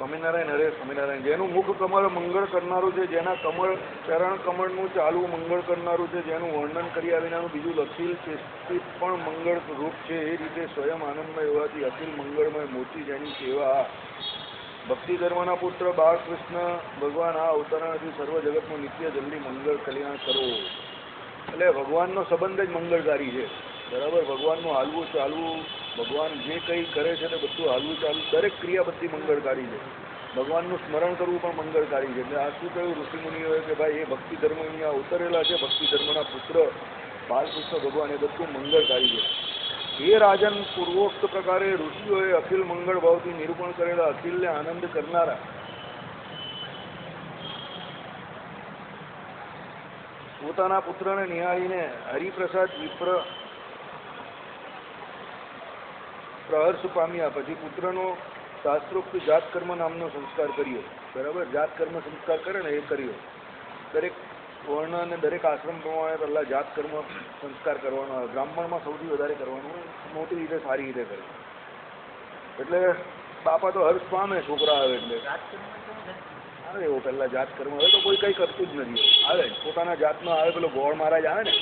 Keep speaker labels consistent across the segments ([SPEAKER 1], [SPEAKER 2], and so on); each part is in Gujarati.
[SPEAKER 1] સ્વામિનારાયણ. હરે સ્વામિનારાયણ. જેનું મુખ કમળ મંગળ કરનારું છે, જેના કમળ ચરણ કમળનું ચાલવું મંગળ કરનારું છે, જેનું વર્ણન કર્યા વિનાનું બીજું લખેલ ચેષ્ટિત પણ મંગળ રૂપ છે, એ રીતે સ્વયં આનંદમય હોવાથી અખિલ મંગળમય મોટી જેની સેવા ભક્તિ ધર્મના પુત્ર બાળકૃષ્ણ ભગવાન આ અવતરણથી સર્વ જગતનું નિત્ય જલ્દી મંગળ કલ્યાણ કરો. એટલે ભગવાનનો સંબંધ જ મંગળકારી છે. બરાબર. ભગવાનનું હાલવું ચાલવું, ભગવાન જે કંઈ કરે છે તે બધું હાલવું ચાલવું, દરેક ક્રિયા બધી મંગળકારી છે. ભગવાનનું સ્મરણ કરવું પણ મંગળકારી છે. એટલે આ શું કહ્યું ઋષિમુનિઓએ કે ભાઈ એ ભક્તિ ધર્મ અહીંયા અવતરેલા છે, ભક્તિ ધર્મના પુત્ર બાલકૃષ્ણ ભગવાન, એ બધું મંગળકારી છે. એ રાજન પૂર્વોક્ત પ્રકારે ઋષિઓએ અખિલ મંગળ ભાવથી નિરૂપણ કરેલા અખિલને આનંદ કરનારા પોતાના પુત્રને નિહાળીને હરિપ્રસાદ વિપ્ર પ્રહર્ષ પામ્યા. પછી પુત્રનો શાસ્ત્રોક્ત જાત કર્મ નામનો સંસ્કાર કર્યો. બરાબર. જાત કર્મ સંસ્કાર કરે ને એ કર્યો. દરેક વર્ણ અને દરેક આશ્રમ પ્રમાણે પહેલાં જાત કર્મ સંસ્કાર કરવાનો આવે. બ્રાહ્મણમાં સૌથી વધારે કરવાનું હોય, મોટી રીતે સારી રીતે કરે. એટલે બાપા તો હર્ષ પામે છોકરા આવે એટલે આવે એવો પહેલાં જાત કર્મ. હવે તો કોઈ કંઈ કરતું જ નથી. આવે પોતાના જાતનો આવે, પેલો ગોળ મહારાજ આવે ને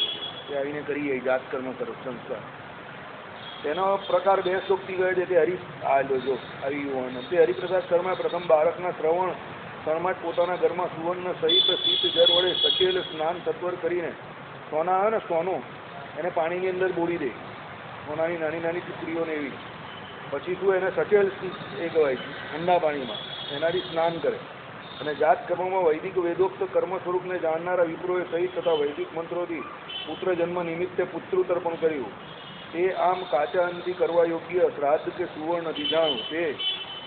[SPEAKER 1] તે આવીને કરીએ જાત કર્મ કરો સંસ્કાર. તેનો પ્રકાર બે શ્લોકથી ગયો છે. તે જો આવી વર્ણન તે હરિપ્રસાદ કર્મા પ્રથમ બાળકના શ્રવણ ક્ષણમાં જ પોતાના ઘરમાં સુવર્ણ સહિત શીત જળ વડે સચેલ સ્નાન સત્વર કરીને સોના આવે ને સોનું એને પાણીની અંદર બોળી દે, સોનાની નાની નાની ટુકડીઓને એવી. પછી શું એને સચેલ એ કહેવાય ઠંડા પાણીમાં એનાથી સ્નાન કરે. અને જાત કર્મમાં વૈદિક વેદોક્ત કર્મ સ્વરૂપને જાણનારા વિપ્રોએ સહિત તથા વૈદિક મંત્રોથી પુત્ર જન્મ નિમિત્તે પુત્રુતર્પણ કર્યું. તે આમ કાચા અન્નથી કરવા યોગ્ય શ્રાદ્ધ કે સુવર્ણ નથી જાણું. તે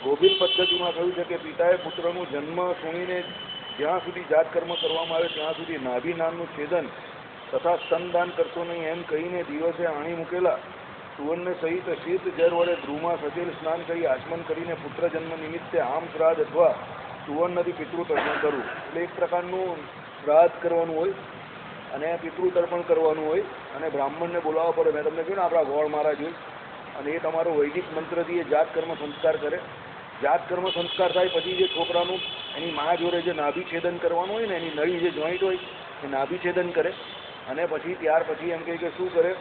[SPEAKER 1] ગોભીર પદ્ધતિમાં કહ્યું છે કે પિતાએ પુત્રનું જન્મ સુણીને જ્યાં સુધી જાત કર્મ કરવામાં આવે ત્યાં સુધી નાભી નામનું છેદન તથા સ્તનદાન કરશો નહીં એમ કહીને દિવસે આણી મૂકેલા સુવર્ણ સહિત શીત જળ વડે ધ્રુવમાં સચેલ સ્નાન કરી આચમન કરીને પુત્ર જન્મ નિમિત્તે આમ શ્રાદ્ધ અથવા સુવર્ણથી પિતૃતર્પણ કરવું. એટલે એક પ્રકારનું શ્રાદ્ધ કરવાનું હોય અને પિતૃતર્પણ કરવાનું હોય અને બ્રાહ્મણને બોલાવવા પડે. મેં તમને કહ્યું ને આપણા ગોળ મહારાજ હોય અને એ તમારો વૈદિક મંત્રથી એ જાત કર્મ સંસ્કાર કરે. જાત કર્મ સંસ્કાર થાય પછી જે છોકરાનું એની મા જોડે જે નાભી છેદન કરવાનું હોય ને એની નળી જે જોઈન્ટ હોય એ નાભી છેદન કરે. અને પછી ત્યાર પછી એમ કહે કે શું કરે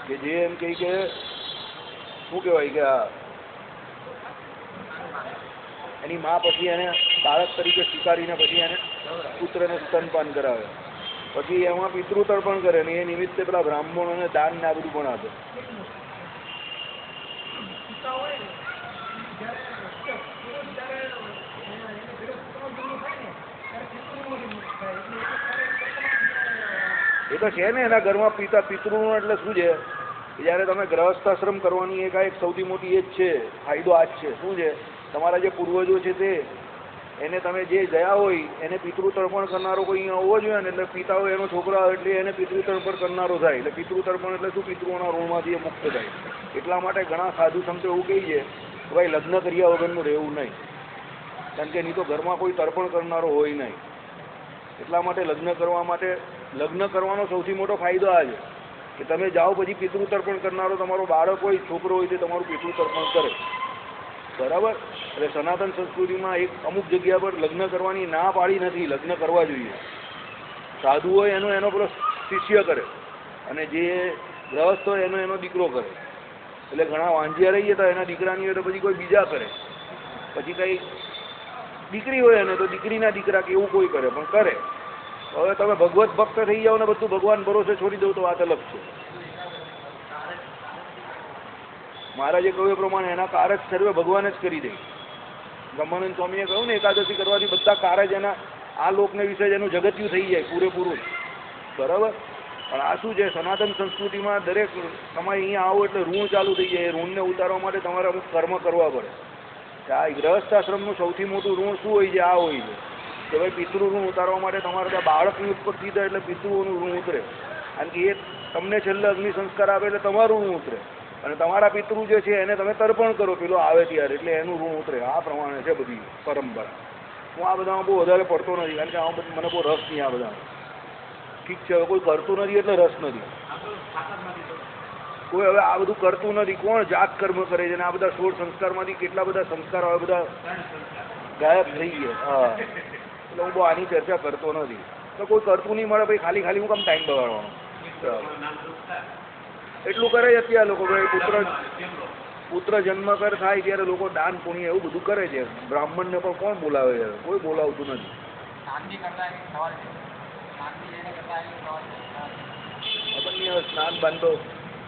[SPEAKER 1] કે જે એમ કહે કે શું કહેવાય કે આ એની મા પછી એને બાળક તરીકે સ્વીકારીને પછી એને પુત્રને સ્તનપાન કરાવે. પછી એમાં પિતૃતર્પણ કરે ને એ નિમિત્તે પેલા બ્રાહ્મણોને દાન ને આ બધું પણ આપે. એ તો છે ને એના ઘરમાં પિતૃનું એટલે શું છે કે જ્યારે તમે ગ્રહસ્થાશ્રમ કરવાની એક સૌથી મોટી એ જ છે ફાયદો આ જ છે. શું છે તમારા જે પૂર્વજો છે તે એને તમે જે ગયા હોય એને પિતૃતર્પણ કરનારો કોઈ અહીંયા હોવો જોઈએ ને. એટલે પિતા હોય એનો છોકરો આવે એટલે એને પિતૃતર્પણ કરનારો થાય. એટલે પિતૃતર્પણ એટલે શું પિતૃઓના ઋણમાંથી એ મુક્ત થાય. એટલા માટે ઘણા સાધુ સંતો એવું કહે છે કે ભાઈ લગ્ન કર્યા વગરનું રહેવું નહીં, કારણ કે એની તો ઘરમાં કોઈ તર્પણ કરનારો હોય નહીં. એટલા માટે લગ્ન કરવાનો સૌથી મોટો ફાયદો આ છે કે તમે જાઓ પછી પિતૃતર્પણ કરનારો તમારો બાળક હોય છોકરો હોય તે તમારું પિતૃતર્પણ કરે. બરાબર. એટલે સનાતન સંસ્કૃતિમાં એક અમુક જગ્યા પર લગ્ન કરવાની ના પાડી નથી, લગ્ન કરવા જોઈએ. સાધુ હોય એનો પેલો શિષ્ય કરે અને જે ગ્રહસ્થ હોય એનો દીકરો કરે. એટલે ઘણા વાંજિયા રહી જતા એના દીકરાની હોય તો પછી કોઈ બીજા કરે. પછી કંઈ દીકરી હોય એને તો દીકરીના દીકરા કે એવું કોઈ કરે પણ કરે. હવે તમે ભગવત ભક્ત થઈ જાઓ ને બધું ભગવાન ભરોસે છોડી દઉં તો વાત અલગ છે. મહારાજે કહ્યું એ પ્રમાણે એના કાર્ય સર્વે ભગવાન જ કરી દે. બ્રહ્માનંદ સ્વામીએ કહ્યું ને એકાદશી કરવાથી બધા કાર્ય એના આ લોકને વિશે એનું જગત્યું થઈ જાય પૂરેપૂરું. બરાબર. પણ આ શું છે સનાતન સંસ્કૃતિમાં દરેક તમે અહીંયા આવો એટલે ઋણ ચાલુ થઈ જાય. એ ઋણને ઉતારવા માટે તમારે અમુક કર્મ કરવા પડે. આ ગ્રહસ્થાશ્રમનું સૌથી મોટું ઋણ શું હોય છે? આ હોય છે કે ભાઈ પિતૃ ઋણ ઉતારવા માટે તમારે ત્યાં બાળકની ઉત્પત્તિ થાય એટલે પિતૃઓનું ઋણ ઉતરે. કારણ કે એ તમને છેલ્લે અગ્નિ સંસ્કાર આપે એટલે તમારું ઋણ ઉતરે અને તમારા પિતૃ જે છે એને તમે તર્પણ કરો પેલો આવે ત્યારે એટલે એનું ઋણ ઉતરે. આ પ્રમાણે છે બધી પરંપરા. હું આ બધામાં બહુ વધારે પડતો નથી કારણ કે આમાં મને બહુ રસ નહીં આ બધામાં. ઠીક છે, હવે કોઈ કરતું નથી એટલે રસ નથી. કોઈ હવે આ બધું કરતું નથી. કોણ જાત કર્મ કરે છે? અને આ બધા 16 સંસ્કારમાંથી કેટલા બધા સંસ્કાર આવે બધા ગાયબ થઈ ગયા. હા, એટલે હું બહુ આની ચર્ચા કરતો નથી. તો કોઈ કરતું નહીં મળે ભાઈ, ખાલી ખાલી હું કામ ટાઈમ બગાડવાનો. એટલું કરે છે અત્યારે લોકો ભાઈ, પુત્ર જન્મ કર થાય ત્યારે લોકો દાન પુણ્ય એવું બધું કરે છે. બ્રાહ્મણને પણ કોણ બોલાવે છે? કોઈ બોલાવતું નથી. ખબર નહીં હવે સ્નાન બાંધો,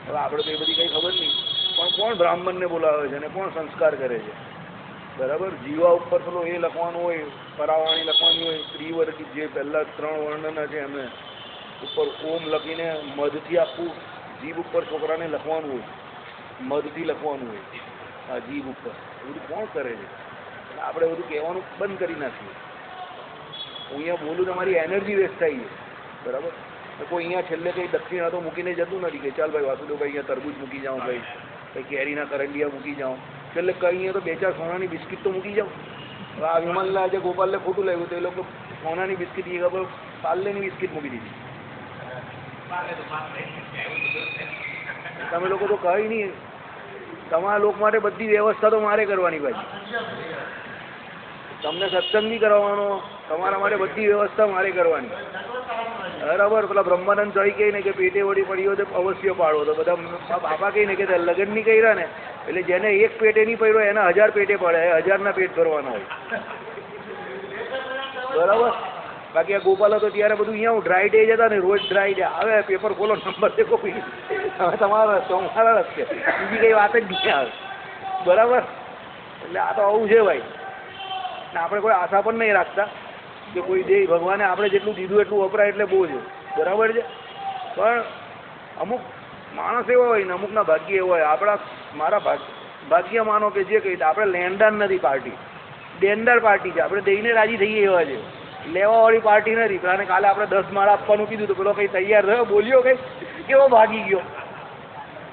[SPEAKER 1] હવે આપણે તો એ બધી કંઈ ખબર નહીં, પણ કોણ બ્રાહ્મણને બોલાવે છે અને કોણ સંસ્કાર કરે છે? બરાબર. જીવા ઉપર પેલો એ લખવાનું હોય, પરાવાણી લખવાની હોય, સ્ત્રી વર્ગ જે પહેલા 3 વર્ણના છે એમને ઉપર ઓમ લખીને મધથી આખું જીભ ઉપર છોકરાને લખવાનું હોય, મધથી લખવાનું હોય આ જીભ ઉપર. એ બધું કોણ કરે છે? આપણે બધું કહેવાનું બંધ કરી નાખીએ. હું અહીંયા બોલું તો મારી એનર્જી વેસ્ટ થાય છે. બરાબર. કોઈ અહીંયા છેલ્લે કંઈ દક્ષિણા તો મૂકીને જતું નથી કે ચાલ ભાઈ વાસુદેવભાઈ અહીંયા તરબૂચ મૂકી જાઉં, ભાઈ કંઈ કેરીના કરંડિયા મૂકી જાઉં, છેલ્લે કંઈ અહીંયા તો 2-4 સોનાની બિસ્કિટ તો મૂકી જાઉં. હવે આ વિમલના આજે ગોપાલને ખોટું લાગ્યું તો એ લોકો સોનાની બિસ્કિટ એ ખબર પાર્લેની બિસ્કિટ મૂકી દીધી. તમે લોકો તો કહી નહીં, તમારા લોકો માટે બધી વ્યવસ્થા તો મારે કરવાની ભાઈ. તમને સત્સંગ નહીં કરવાનો, તમારા માટે બધી વ્યવસ્થા મારે કરવાની. બરાબર. પેલા બ્રહ્માનંદ ચોઈ કહે ને કે પેટે વળી પડ્યો તો અવશ્ય પાડો, તો બધા બાપા કહે ને કે લગ્ન નહીં કર્યા ને એટલે જેને એક પેટે નહીં પડ્યો એના 1000 પેટે પડે, 1000ના પેટ ભરવાના હોય. બરાબર. બાકી આ ગોપાલ હતો ત્યારે બધું અહીંયા ડ્રાય ડે જતા ને, રોજ ડ્રાય ડે આવે, પેપર ખોલો નંબર દેખો, હવે તમારા તમારા જ છે, બીજી કંઈ વાત જ નહીં આવે. બરાબર. એટલે આ તો આવું છે ભાઈ. ને આપણે કોઈ આશા પણ નહીં રાખતા કે કોઈ દે. ભગવાને આપણે જેટલું દીધું એટલું વપરાય એટલે બહુ છે. બરાબર છે. પણ અમુક માણસ એવા હોય ને અમુકના ભાગ્ય એવા હોય. આપણા મારા ભાગ્ય માનો કે જે કહી આપણે લેણદાર નથી પાર્ટી, દેનદાર પાર્ટી છે. આપણે દઈને રાજી થઈએ એવા છે, લેવાવાળી પાર્ટી નથી. અને કાલે આપણે 10 માળા આપવાનું કીધું તો પેલો કંઈ તૈયાર થયો, બોલ્યો કંઈ કેવો ભાગી ગયો.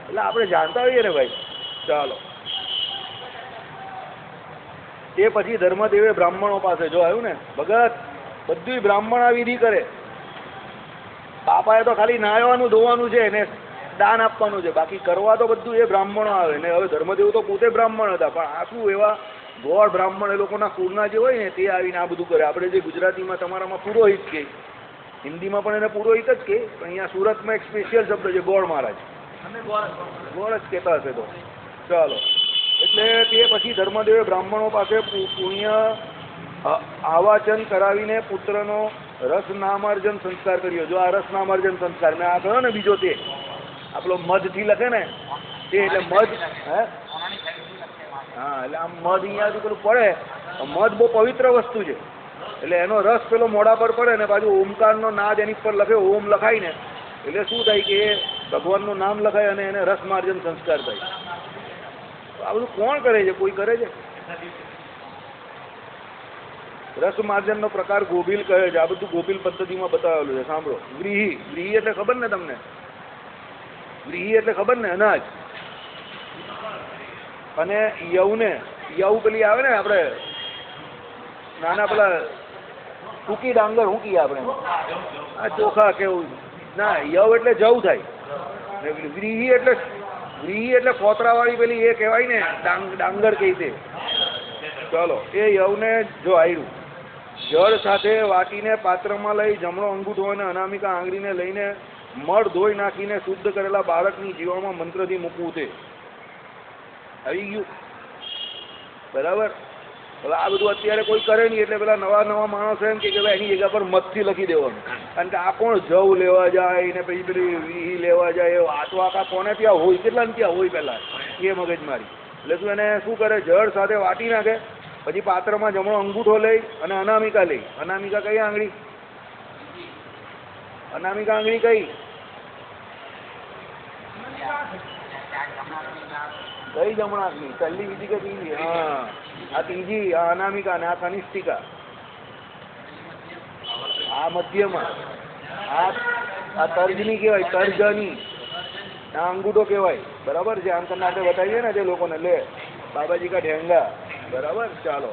[SPEAKER 1] એટલે આપણે જાણતા હોઈએ ને ભાઈ. ચાલો. એ પછી ધર્મદેવે બ્રાહ્મણો પાસે જો આવ્યું ને ભગત, બધું બ્રાહ્મણ વિધિ કરે. બાપાએ તો ખાલી નાહવાનું ધોવાનું છે ને દાન આપવાનું છે, બાકી કરવા તો બધું એ બ્રાહ્મણો આવે ને. હવે ધર્મદેવ તો પોતે બ્રાહ્મણ હતા, પણ આ શું એવા ગોળ બ્રાહ્મણ એ લોકોના કુળના જે હોય ને તે આવીને આ બધું કરે. આપણે જે ગુજરાતીમાં તમારામાં પુરોહિત કહે, હિન્દીમાં પણ એને પુરોહિત જ કહે, પણ અહીંયા સુરતમાં એક સ્પેશિયલ શબ્દ છે ગોળ મહારાજ. ગોળ જ કહેતા હશે તો. ચાલો. એટલે તે પછી ધર્મદેવે બ્રાહ્મણો પાસે પુણ્ય આવાચન કરાવીને પુત્રનો રસનામાર્જન સંસ્કાર કર્યો. જો આ રસનામાર્જન સંસ્કાર મેં આ કહ્યો ને બીજો તે આપણો મધથી લખે ને તે, એટલે મધ હે હા, એટલે આમ મધ અહીંયાથી પેલું પડે. મધ બહુ પવિત્ર વસ્તુ છે, એટલે એનો રસ પેલો મોઢા પર પડે ને પાછું ઓમકારનો નાદ એની પર લખે, ઓમ લખાય ને એટલે શું થાય કે એ ભગવાનનું નામ લખાય અને એને રસમાર્જન સંસ્કાર થાય. આ બધું કોણ કરે છે? કોઈ કરે છે? રસમાર્જનનો પ્રકાર ગોભીલ કહે છે. આ બધું ગોભીલ પદ્ધતિમાં બતાવેલું છે. સાંભળો. વ્રીહી, વ્રીહી એટલે ખબર ને તમને? વ્રીહી એટલે ખબર ને? અનાજ. અને યવને, યવ પેલી આવે ને આપણે નાના પેલા ટૂંકી ડાંગર મૂકીએ આપણે, આ ચોખા કેવું ના, યવ એટલે જવ થાય. વ્રીહી એટલે વ્રીહી એટલે કોતરાવાળી પેલી એ કહેવાય ને ડાંગર કહી દે. ચાલો. એ યવને જો આવ્યું જળ સાથે વાટીને પાત્રમાં લઈ જમણો અંગૂઠો અને અનામિકા આંગળીને લઈને મળ ધોઈ નાખીને શુદ્ધ કરેલા બાળકની જીવામાં મંત્રથી મૂકવું તે આવી ગયું. બરાબર. હવે આ બધું અત્યારે કોઈ કરે નહીં, એટલે પેલા નવા નવા માણસો એમ કે ભાઈ એની જગ્યા પર મતથી લખી દેવાનું. કારણ કે આ કોણ જવ લેવા જાય ને પછી પેલી વી લેવા જાય, આ તો આખા કોને ત્યાં હોય, કેટલા ત્યાં હોય પહેલાં એ મગજ મારી. એટલે તું એને શું કરે, જળ સાથે વાટી નાખે, પછી પાત્રમાં જમણો અંગૂઠો લઈ અને અનામિકા લઈ. અનામિકા કઈ આંગળી? અનામિકા આંગળી કઈ? કઈ જમણાકની? પહેલી, બીજી કે ત્રીજી? હા, આ ત્રીજી, આ અનામિકા ને આ કનિષ્ઠિકા, આ મધ્યમાં, આ તર્જની કહેવાય, તર્જની. આ અંગૂઠો કહેવાય. બરાબર છે. આમ કરીને આપણે બતાવીએ ને તે લોકોને, લે બાબાજી કા ઢેંગા. બરાબર. ચાલો.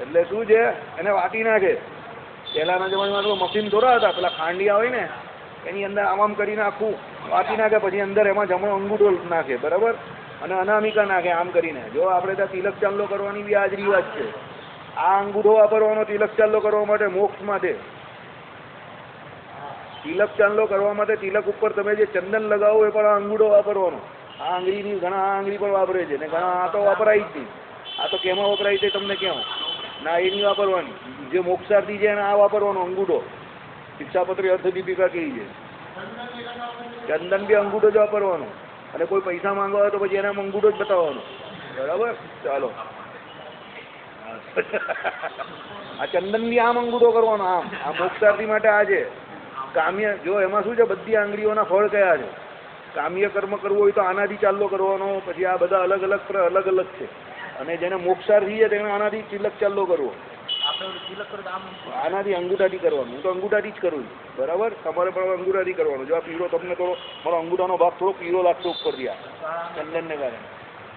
[SPEAKER 1] એટલે શું છે, એને વાટી નાખે. પહેલાના જમાનામાં તો મશીન થોડા હતા, પેલા ખાંડિયા હોય ને એની અંદર આમ આમ કરીને આખું વાટી નાખે, પછી અંદર એમાં જમણો અંગૂઠો નાખે. બરાબર. અને અનામિકા નાખે આમ કરીને. જો આપણે ત્યાં તિલક ચાંદલો કરવાની બી આ જ રિવાજ છે. આ અંગૂઠો વાપરવાનો તિલક ચાંદલો કરવા માટે, મોક્ષ માટે. તિલક ચાંદલો કરવા માટે તિલક ઉપર તમે જે ચંદન લગાવો એ પણ આ અંગૂઠો વાપરવાનો. આ આંગળીની ઘણા આ આંગળી પણ વાપરે છે ને ઘણા આ તો વપરાય જ નહીં. આ તો કેમાં વપરાય છે તમને કેમ ના, એ નહીં વાપરવાની. જે મોક્ષાર્થી છે એને આ વાપરવાનો અંગૂઠો. શિક્ષાપત્રી અર્થદીપિકા કહી છે ચંદન બી અંગૂઠો જ વાપરવાનો. અને કોઈ પૈસા માંગવા હોય તો પછી એને અંગૂઠો જ બતાવવાનો. બરાબર, ચાલો. આ ચંદન બી આમ અંગૂઠો કરવાનો, આમ. આ મોક્ષાર્થી માટે આ છે. કામ્ય જો એમાં શું છે, બધી આંગળીઓના ફળ કયા છે. કામ્ય કર્મ કરવું હોય તો આનાથી ચાલ્લો કરવાનો. પછી આ બધા અલગ અલગ છે. અને જેને મોક્ષાર્થી છે તેને આનાથી તિલક ચાલ્લો કરવો. આનાથી અંગૂઠાથી કરવાનું. હું તો અંગૂઠાથી જ કરું છું. બરાબર, તમારે પણ અંગૂઠાથી કરવાનું. જો આ પીળો તમને થોડો મારો અંગૂઠાનો ભાગ થોડો પીળો લાગતો ઉપરથી આ ચંદનને કારણે,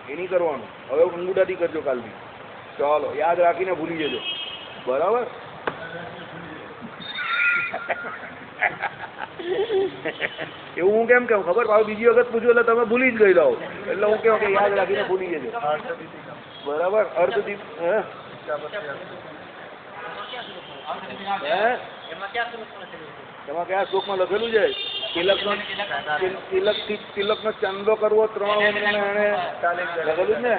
[SPEAKER 1] એ નહીં કરવાનું. હવે અંગૂઠાથી કરજો કાલથી. ચાલો, યાદ રાખીને ભૂલી જજો. બરાબર. એવું હું કેમ કેમ ખબર, ભાવ બીજી વખત પૂછ્યું એટલે તમે ભૂલી જ ગયેલા હો. એટલે હું કેમ કે યાદ રાખીને ભૂલી જજો. બરાબર. અર્ધદીપ એમાં કયા શ્લોકમાં લખેલું છે? તિલકનો ચાંદલો કરવો 3 એને લખેલું ને.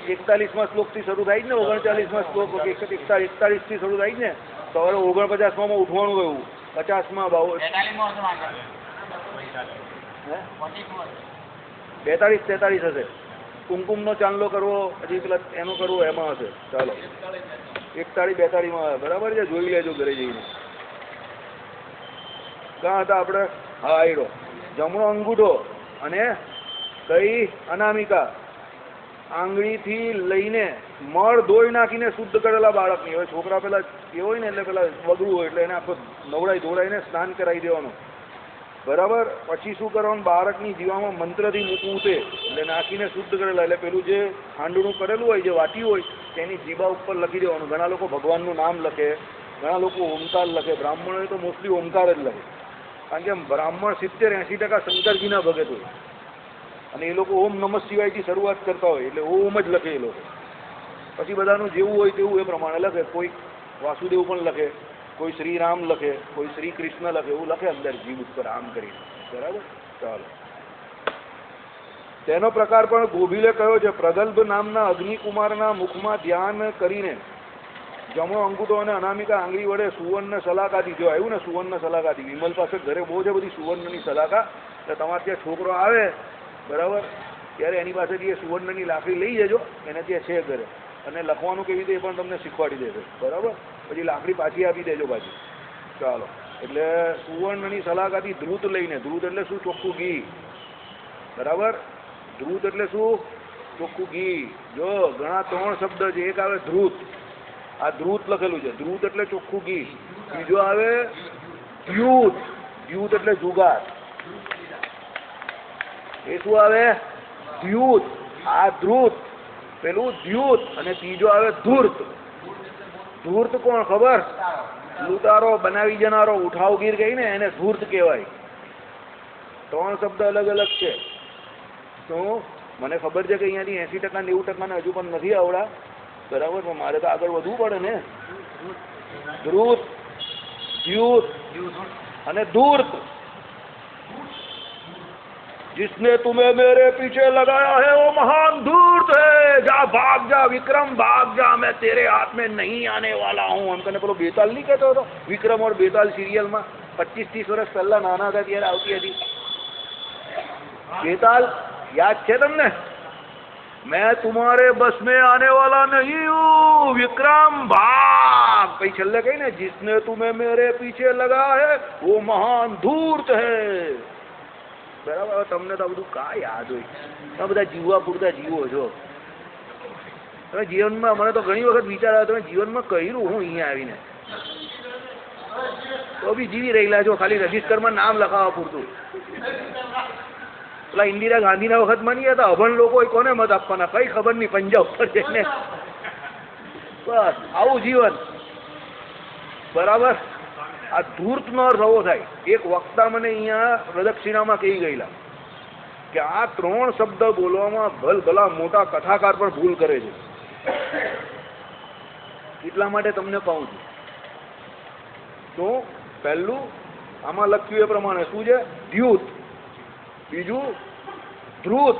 [SPEAKER 1] 41માં શ્લોકથી શરૂ થાય જ ને. 39માં શ્લોક 41થી શરૂ થાય જ ને. સવારે 49માં ઉઠવાનું એવું, 50માં 42-43 હશે. કુમકુમનો ચાંદલો કરવો, પછી પેલા એનો કરવો એમાં હશે. ચાલો, 41-42માં આવે. બરાબર છે, જોઈ લેજો ઘરે જઈને. ક્યાં હતા આપણે? હા, આયરો. જમણો અંગૂઠો અને કઈ અનામિકા આંગળીથી લઈને મળ ધોઈ નાખીને શુદ્ધ કરેલા બાળકની. હવે છોકરા પેલા એ હોય ને એટલે પેલા બગડું હોય એટલે એને આખો નવડાઈ ધોડાઈને સ્નાન કરાવી દેવાનું. બરાબર. પછી શું કરવાનું? બાળકની જીવામાં મંત્રથી મૂકવું છે એટલે નાખીને શુદ્ધ કરેલા. એટલે પેલું જે ખાંડનું કરેલું હોય, જે વાટી હોય તેની જીભા ઉપર લખી દેવાનું. ઘણા લોકો ભગવાનનું નામ લખે, ઘણા લોકો ઓમકાર લખે. બ્રાહ્મણોએ તો મોસ્ટલી ઓમકાર જ લખે, કારણ કે બ્રાહ્મણ 70-80% શંકરજીના ભગત હોય અને એ લોકો ઓમ નમઃ શિવાયથી શરૂઆત કરતા હોય એટલે ઓમ જ લખે એ લોકો. પછી બધાનું જેવું હોય તેવું એ પ્રમાણે લખે. કોઈ વાસુદેવ પણ લખે, કોઈ શ્રી રામ લખે, કોઈ શ્રી કૃષ્ણ લખે, એવું લખે અંદર જીભ ઉપર આમ કરીને. બરાબર. ચાલો, તેનો પ્રકાર પણ ગોભીલે કયો છે. પ્રગલ્ભ નામના અગ્નિકુમારના મુખમાં ધ્યાન કરીને જમણો અંગૂઠો અને અનામિકા આંગળી વડે સુવર્ણ સલાકાથી. જો આવ્યું ને સુવર્ણ સલાકાથી. વિમલ પાસે ઘરે બહુ છે બધી સુવર્ણની સલાકા. એટલે તમારે ત્યાં છોકરો આવે બરાબર ત્યારે એની પાસેથી એ સુવર્ણની લાકડી લઈ જજો. એને ત્યાં છે ઘરે. અને લખવાનું કેવી રીતે એ પણ તમને શીખવાડી દેશે. બરાબર. પછી લાકડી પાછી આપી દેજો પાછી. ચાલો, એટલે સુવર્ણની સલાકાથી ધ્રુત લઈને. ધ્રુત એટલે શું? ચોખ્ખું ઘી. બરાબર. ધ્રુત એટલે શું? ચોખ્ખું ઘી. જો ઘણા 3 શબ્દ છે. એક આવે ધ્રુત. આ ધ્રુત લખેલું છે. ધ્રુત એટલે ચોખ્ખું ઘી. બીજો આવે દ્યુત. દ્યુત એટલે જુગાર. એ શું આવે? દ્યુત. આ ધ્રુત, પેલું દ્યુત. અને ત્રીજો આવે ધૂર્ત. ધૂર્ત કોણ ખબર? લૂંટારો, બનાવી જનારો, ઉઠાવગીર કહી ને એને ધૂર્ત કહેવાય. 3 શબ્દ અલગ અલગ છે. તો મને ખબર છે કે અહીંયાથી 80%-90% હજુ પણ નથી આવડા. બરાબર. પણ મારે તો આગળ વધવું પડે ને. ધ્રુત, દ્યુત અને ધૂર્ત. जिसने तुम्हें मेरे पीछे लगाया है वो महान धूर्त है. जा भाग जा विक्रम, भाग जा, मैं तेरे हाथ में नहीं आने वाला हूँ. हम कने પેલો બેતાલ નહીં કહેતો હતો વિક્રમ और બેતાલ સિરિયલમાં 25-30 વર્ષ પહેલા નાના હતા ત્યારે આવતી હતી બેતાલ. યાદ છે તમને? मैं तुम्हारे बस में आने वाला नहीं हूँ विक्रम, भाग. પછી છેલ્લે કही ને जिसने तुम्हें मेरे पीछे लगा है वो महान धूर्त है. બરાબર. તમને તો બધું કા યાદ હોય? તમે બધા જીવવા પૂરતા જીવો છો. તમે જીવનમાં મને તો ઘણી વખત વિચાર આવ્યો તમે જીવનમાં કર્યું હું અહીંયા આવીને તો બી જીવી રહેલા છો, ખાલી રજિસ્ટરમાં નામ લખાવવા પૂરતું. પેલા ઇન્દિરા ગાંધીના વખતમાં નહીં હતા અભણ લોકો કોને મત આપવાના કઈ ખબર નહીં, પંજા ઉપર જઈને. બસ આવું જીવન. બરાબર. આ ધૂર્તનો રવો થાય. એક વક્તા મને અહીંયા પ્રદક્ષિણામાં કહી ગયેલા કે આ 3 શબ્દ બોલવામાં ભલભલા મોટા કથાકાર પણ ભૂલ કરે છે. એટલા માટે તમને કહું છું. તો પહેલું આમાં લખ્યું એ પ્રમાણે શું છે? દ્યુત, બીજું ધ્રુત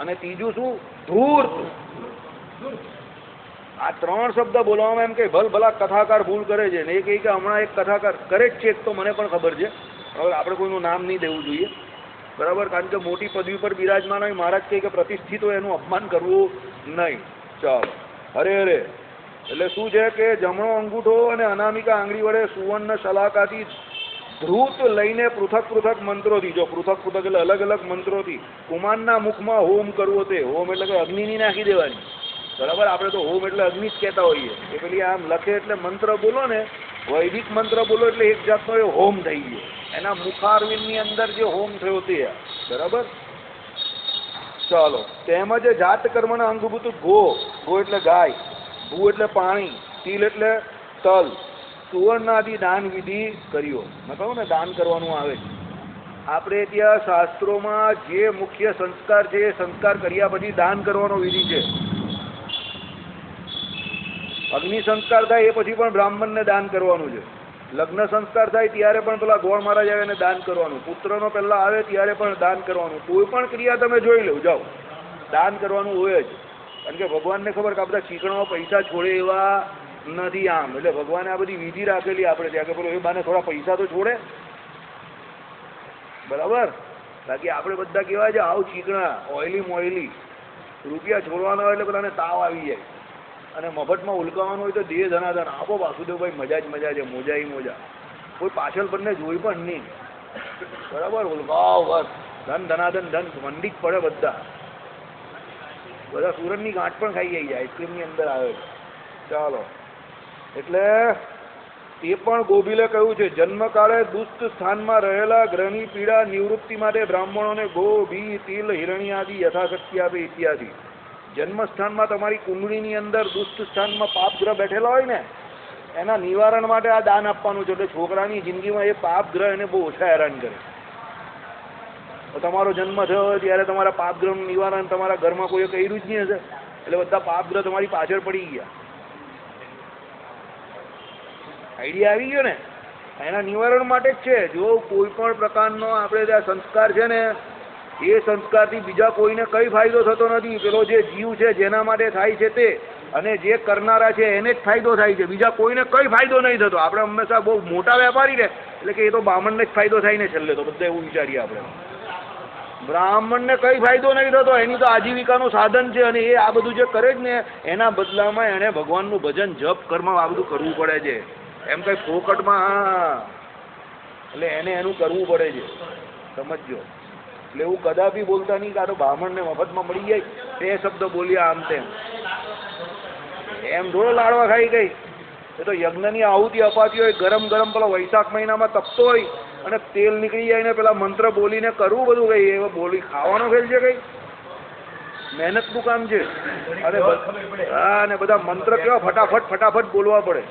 [SPEAKER 1] અને ત્રીજું શું? ધૂર્ત. આ 3 શબ્દ બોલવામાં એમ કે ભલભલા કથાકાર ભૂલ કરે છે ને એ કહે કે હમણાં એક કથાકાર કરે જ છે, એક તો મને પણ ખબર છે, હવે આપણે કોઈનું નામ નહીં દેવું જોઈએ, બરાબર, કારણ કે મોટી પદવી પર બિરાજમાન હોય, મહારાજ કહે કે પ્રતિષ્ઠિત હોય એનું અપમાન કરવું નહીં. ચાલો, હરે હરે. એટલે શું છે કે જમણો અંગૂઠો અને અનામિકા આંગળી વડે સુવર્ણ શલાકાથી ધ્રુત લઈને પૃથક પૃથક મંત્રોથી, જો પૃથક પૃથક એટલે અલગ અલગ મંત્રોથી કુમારના મુખમાં હોમ કરવો. તે હોમ એટલે કે અગ્નિની નાખી દેવાની, બરાબર. આપણે તો હોમ એટલે અગ્નિ જ કહેતા હોઈએ. એ પેલી આમ લખે એટલે મંત્ર બોલો ને, વૈદિક મંત્ર બોલો એટલે એક જાતનો એ હોમ થઈ ગયો. એના મુખારવિંદની અંદર જે હોમ થયો તે, બરાબર. ચાલો, તેમજ જાત કર્મના અંગભૂત ગો, ગો એટલે ગાય, ભૂ એટલે પાણી, તિલ એટલે તલ, સુવર્ણાદિ દાન વિધિ કર્યો. મેં કહું ને દાન કરવાનું આવે છે. આપણે ત્યાં શાસ્ત્રોમાં જે મુખ્ય સંસ્કાર છે એ સંસ્કાર કર્યા પછી દાન કરવાનો વિધિ છે. અગ્નિ સંસ્કાર થાય એ પછી પણ બ્રાહ્મણને દાન કરવાનું છે. લગ્ન સંસ્કાર થાય ત્યારે પણ પેલા ગોળ મહારાજ આવે એને દાન કરવાનું. પુત્રનો પહેલા આવે ત્યારે પણ દાન કરવાનું. કોઈ પણ ક્રિયા તમે જોઈ લો, જાઓ, દાન કરવાનું હોય જ. કારણ કે ભગવાનને ખબર કે આ બધા ચીકણાઓ પૈસા છોડે એવા નથી આમ, એટલે ભગવાને આ બધી વિધિ રાખેલી આપણે ત્યાં કે પેલો એ બાને થોડા પૈસા તો છોડે, બરાબર. બાકી આપણે બધા કેવા છે આવ ચીકણા, ઓઇલી મોઇલી, રૂપિયા છોડવાના હોય એટલે પેલાને તાવ આવી જાય અને મફતમાં ઉલકાવાનું હોય તો દેહ ધનાધન આપો વાસુદેવભાઈ, મજા જ મજા છે, મોજા ઈ મોજા, કોઈ પાછળ બંને જોઈ પણ નહીં, બરાબર. ઉલકાવ બસ, ધન ધનાધન, ધન મંડી જ પડે બધા. બધા સુરતની ગાંઠ પણ ખાઈ જાય છે, આઈસ્ક્રીમની અંદર આવે છે. ચાલો, એટલે તે પણ ગોભીલે કહ્યું છે, જન્મકાળે દુષ્ટ સ્થાનમાં રહેલા ગ્રહની પીડા નિવૃત્તિ માટે બ્રાહ્મણોને ગો, ભી, તિલ, હિરણી આદિ યથાશક્તિ આપે ઇત્યાદિ. જન્મસ્થાનમાં તમારી કુંડળીની અંદર દુષ્ટ સ્થાનમાં પાપ ગ્રહ બેઠેલા હોય ને એના નિવારણ માટે આ દાન આપવાનું છે. એટલે છોકરાની જિંદગીમાં એ પાપ ગ્રહ એને બહુ ઓછા હેરાન કરે. તમારો જન્મ થયો હોય ત્યારે તમારા પાપ ગ્રહનું નિવારણ તમારા ઘરમાં કોઈએ કર્યું જ નહીં હશે, એટલે બધા પાપ ગ્રહ તમારી પાછળ પડી ગયા. આઈડિયા આવી ગયો ને? એના નિવારણ માટે જ છે. જો કોઈ પણ પ્રકારનો આપણે ત્યાં સંસ્કાર છે ને એ સંસ્કારથી બીજા કોઈને કઈ ફાયદો થતો નથી. પેલો જે જીવ છે જેના માટે થાય છે તે, અને જે કરનારા છે એને જ ફાયદો થાય છે, બીજા કોઈને કઈ ફાયદો નહીં થતો. આપણે હંમેશા બહુ મોટા વેપારી ને એટલે કે એ તો બ્રાહ્મણને જ ફાયદો થાય ને છેલ્લે તો, બધા એવું વિચારીએ આપણે. બ્રાહ્મણને કઈ ફાયદો નહીં થતો, એની તો આજીવિકાનું સાધન છે. અને એ આ બધું જે કરે જ ને એના બદલામાં એણે ભગવાનનું ભજન, જપ, કર્મ આ બધું કરવું પડે છે. એમ કઈ ફોકટમાં, હા, એટલે એને એનું કરવું પડે છે, સમજો. એટલે એવું કદાપી બોલતા નહીં કે આ તો બ્રાહ્મણને મફતમાં મળી જાય, તે શબ્દ બોલ્યા આમ તેમ, એમ થોડો લાડવા ખાઈ ગઈ. એ તો યજ્ઞની આહુતિ અપાતી હોય, ગરમ ગરમ પેલા વૈશાખ મહિનામાં તપતો હોય અને તેલ નીકળી જાય ને પેલા મંત્ર બોલીને કરવું બધું કઈ એ બોલી ખાવાનો ખેલ છે કઈ? મહેનતનું કામ છે. અને હા, અને બધા મંત્ર કેવા ફટાફટ ફટાફટ બોલવા પડે,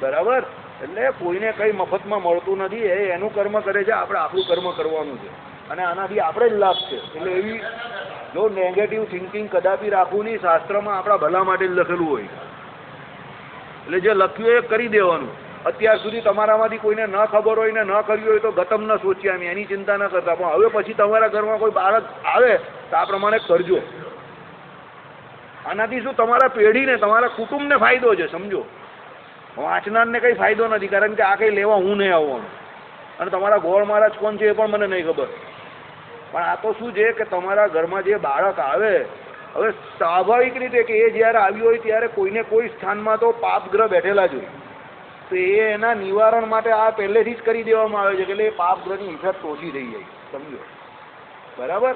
[SPEAKER 1] બરાબર. એટલે કોઈને કઈ મફતમાં મળતું નથી, એ એનું કર્મ કરે છે, આપણે આપણું કર્મ કરવાનું છે અને આનાથી આપણે જ લાભ છે. એટલે એવી જો નેગેટિવ થિંકિંગ કદાપી રાખવું નહીં. શાસ્ત્રમાં આપણા ભલા માટે જ લખેલું હોય, એટલે જે લખ્યું એ કરી દેવાનું. અત્યાર સુધી તમારામાંથી કોઈને ન ખબર હોય ને ન કર્યું હોય તો ગતમ ન સોચ્યા અમે, એની ચિંતા ન કરતા. પણ હવે પછી તમારા ઘરમાં કોઈ બાળક આવે તો આ પ્રમાણે કરજો. આનાથી શું તમારા પેઢીને, તમારા કુટુંબને ફાયદો છે, સમજો. વાંચનારને કંઈ ફાયદો નથી, કારણ કે આ કંઈ લેવા હું નહીં આવવાનું. અને તમારા ગોળ મહારાજ કોણ છે એ પણ મને નહીં ખબર. પણ આ તો શું છે કે તમારા ઘરમાં જે બાળક આવે, હવે સ્વાભાવિક રીતે કે એ જ્યારે આવ્યું હોય ત્યારે કોઈને કોઈ સ્થાનમાં તો પાપ ગ્રહ બેઠેલા જ હોય, તો એ એના નિવારણ માટે આ પહેલેથી જ કરી દેવામાં આવે છે કે એટલે એ પાપ ગ્રહની ઇફેક્ટ ઓછી થઈ જાય, સમજો, બરાબર.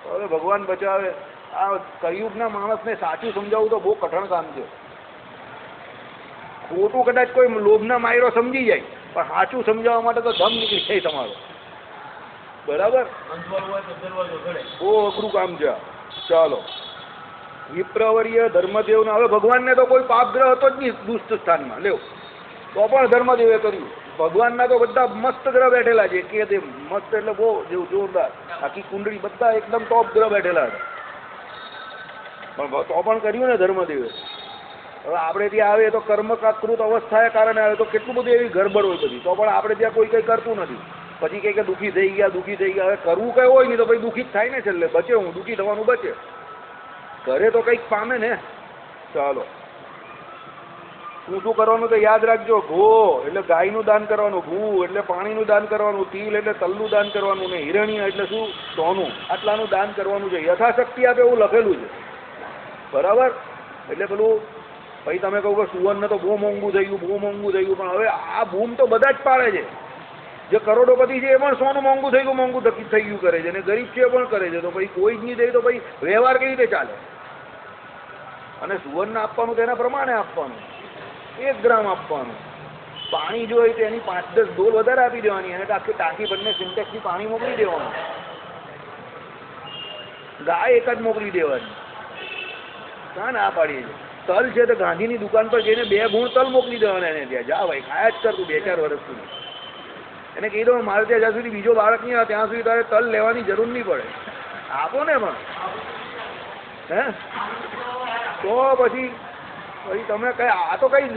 [SPEAKER 1] હવે ભગવાન બચાવે. આ કળિયુગના માણસને સાચું સમજાવવું તો બહુ કઠણ કામ છે. ખોટું કદાચ કોઈ લોભના માયરો સમજી જાય, પણ સાચું સમજાવવા માટે તો દમ નીકળી જાય તમારો, બરાબર. બહુ અઘરું કામ છે. ચાલો, વિપ્રવર્ય ધર્મદેવના, હવે ભગવાનને તો કોઈ પાપ ગ્રહ હતો જ નહીં દુષ્ટ સ્થાનમાં, લેવો તો પણ ધર્મદેવે કર્યું. ભગવાનના તો બધા મસ્ત ગ્રહ બેઠેલા છે કે તે મસ્ત એટલે બહુ જેવું જોરદાર આખી કુંડળી બધા એકદમ ટોપ ગ્રહ બેઠેલા હતા પણ તો પણ કર્યું ને ધર્મદેવે. હવે આપણે ત્યાં આવે તો કર્મકાકૃત અવસ્થાએ કારણે આવે તો કેટલું બધું એવી ગરબડ હોય બધી, તો પણ આપણે ત્યાં કોઈ કંઈ કરતું નથી. પછી કંઈ કે દુઃખી થઈ ગયા. હવે કરવું કંઈ હોય નહીં તો ભાઈ દુઃખી જ થાય ને છેલ્લે. બચે હું દુઃખી થવાનું બચે, ઘરે તો કંઈક પામે ને. ચાલો, શું કરવાનું તો યાદ રાખજો. ઘો એટલે ગાયનું દાન કરવાનું, ઘઉં એટલે પાણીનું દાન કરવાનું, તિલ એટલે તલનું દાન કરવાનું, ને હિરણ્ય એટલે શું સોનું, આટલાનું દાન કરવાનું છે. યથાશક્તિ આપે એવું લખેલું છે, બરાબર. એટલે પેલું પછી તમે કહું કે સુવર્ણ તો બહુ મોંઘું થઈ ગયું, પણ હવે આ બૂમ તો બધા જ પાડે છે. જે કરોડોપતિ છે એ પણ સોનું મોંઘું થઈ ગયું કરે છે, અને ગરીબ છે એ પણ કરે છે. તો પછી કોઈ જ નહીં દે તો પછી વ્યવહાર કેવી રીતે ચાલે? અને સુવર્ણ આપવાનું તેના પ્રમાણે આપવાનું, 1 ગ્રામ આપવાનું. પાણી જો હોય તો એની 5-10 ડોલ વધારે આપી દેવાની, અને આખી ટાંકી બંને સિન્ટેક્સથી પાણી મોકલી દેવાનું. ગાય એક જ મોકલી દેવાની. ક્યાં ના પાડીએ છીએ? તલ છે તો ગાંધીની દુકાન પર જઈને 2 ગુણ તલ મોકલી દેવાના એને ત્યાં. જા ભાઈ, ખાયા જ કર તું 2-4 વર્ષ સુધી. એને કહી દો મારે ત્યાં જ્યાં સુધી બીજો બાળક નહીં આવે ત્યાં સુધી તારે તલ લેવાની જરૂર નહીં પડે. આપો ને પણ હે તો પછી તમે કઈ આ તો કઈ